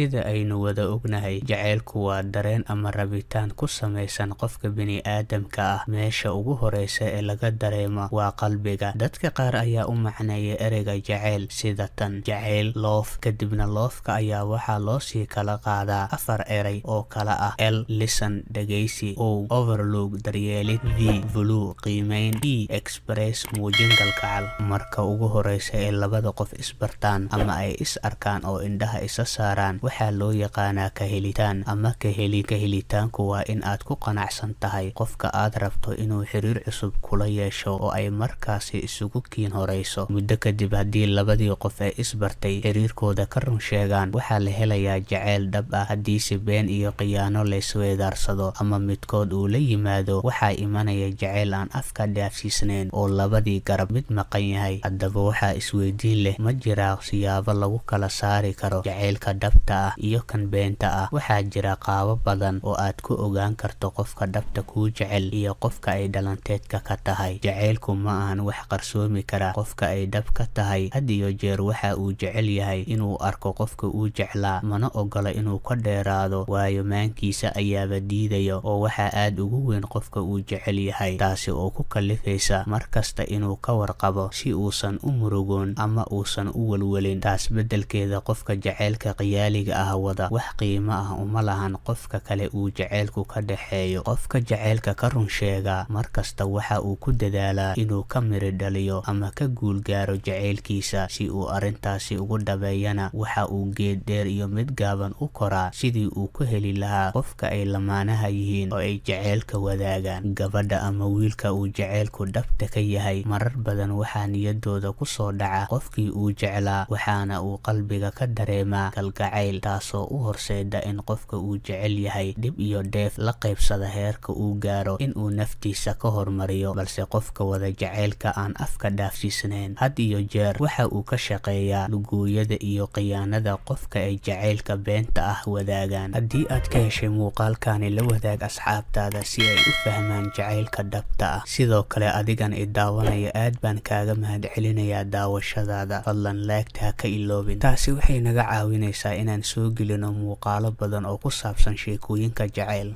sida aynu wada ognahay, jacaylku waa dareen ama rabitaan ku samaysan qofka bini'aadamka ah. Meesha ugu horeysa ee laga dareemo waa qalbiga. Dadka qaar ayaa u macneeya ereyga jacayl sida tan: jacayl, love. Kadibna love-ka ayaa waxaa loo sii kala qaadaa 4 erey oo kala ah: L listen dhegeysi, O overlook daryeelid, V value qiimeyn, E express muujin kalgacal. Marka ugu horeysa ee labada qof isbartaan ama ay is arkaan oo indhaha isa saaraan, waxaa loo yaqaanaa kahelitaan ama kahilitaanku waa in aad ku qanacsan tahay qofka aad rabto inuu xiriir cusub kula yeesho oo ay markaasi isugu kiin horeyso. Muddo kadib, haddii labadii qof ee isbartay xiriirkooda ka run sheegaan, waxaa la helayaa jacayl dhab ah. Haddiise been iyo khiyaano laysweydaarsado ama midkood uu la yimaado, waxaa imanaya jacayl aan afka dhaafsiisnayn oo labadii garab mid maqan yahay. Haddaba waxaa isweydiin leh, ma jiraa siyaabo lagu kala saari karo jacaylka dhabta ah iyo kan beenta ah? Waxaa jira qaabo badan oo aad ku ogaan karto qofka dhabta kuu jecel iyo qofka ay dhalanteedka ka tahay. Jacaylku ma ahan wax qarsoomi kara. Qofka ay dhab ka tahay had iyo jeer waxa uu jecel yahay inuu arko qofka uu jeclaa, mana ogola inuu ka dheeraado, waayo maankiisa ayaaba diidaya oo waxaa aad ugu weyn qofka uu jecel yahay, taasi oo ku kalifaysa markasta inuu ka warqabo si uusan u murugoon ama uusan u welwelin. Taas beddelkeeda, qofka jacaylka khiyaaliga ah wada wax qiimo ah uma lahan qofka kale uu jacaylku ka dhexeeyo. Qofka jacaylka ka run sheega markasta waxa uu ku dadaalaa inuu ka miri dhaliyo ama ka guul gaaro jacaylkiisa. Si uu arrintaasi ugu dhabeeyana, waxa uu geed dheer iyo mid gaaban u koraa sidii uu ku heli lahaa qofka ay lamaanaha yihiin oo ay jacaylka wadaagaan. Gabadha ama wiilka uu jacaylku dhabta ka yahay, marar badan waxaa niyadooda ku soo dhaca qofkii uu jeclaa, waxaana uu qalbiga ka dareemaa kalgacayl, taasoo u horseeda in qofka uu jecel yahay dhib iyo dheef la qaybsada heerka uu gaaro inuu naftiisa ka hormariyo. Balse qofka wada jacaylka aan afka dhaafsiisnayn had iyo jeer waxa uu ka shaqeeyaa lugooyada iyo khiyaanada qofka ay jacaylka beenta ah wadaagaan. Haddii aad ka heshay muuqaalkani, la wadaag asxaabtaada si ay u fahmaan jacaylka dhabta ah. Sidoo kale, adigan i daawanaya, aad baan kaaga mahadcelinayaa daawashadaada. Fadlan like-ta ha ka iloobin. Taasi waxay naga caawinaysaa inaan soo gelino muuqaalo badan oo ku saabsan sheekooyinka jacayl.